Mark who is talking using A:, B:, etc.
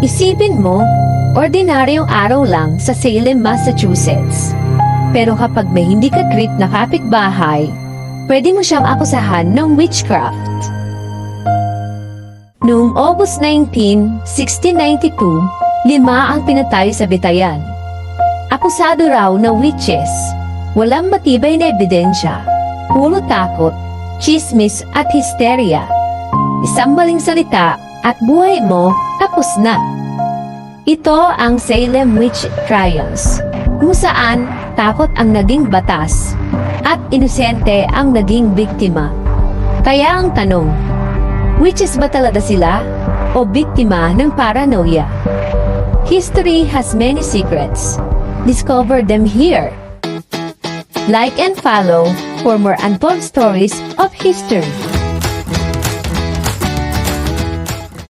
A: Isipin mo, ordinaryong araw lang sa Salem, Massachusetts. Pero kapag may hindi ka creep na kapitbahay, pwede mo siyang akusahan ng witchcraft. Noong August 19, 1692, 5 ang pinatay sa bitayan. Akusado raw na witches. Walang matibay na ebidensya. Puro takot, chismis at hysteria. Isang maling salita at buhay mo tapos na. Ito ang Salem Witch Trials, kung saan takot ang naging batas at inosente ang naging biktima. Kaya ang tanong, witches ba talaga sila o biktima ng paranoia? History has many secrets. Discover them here. Like and follow for more untold stories of history.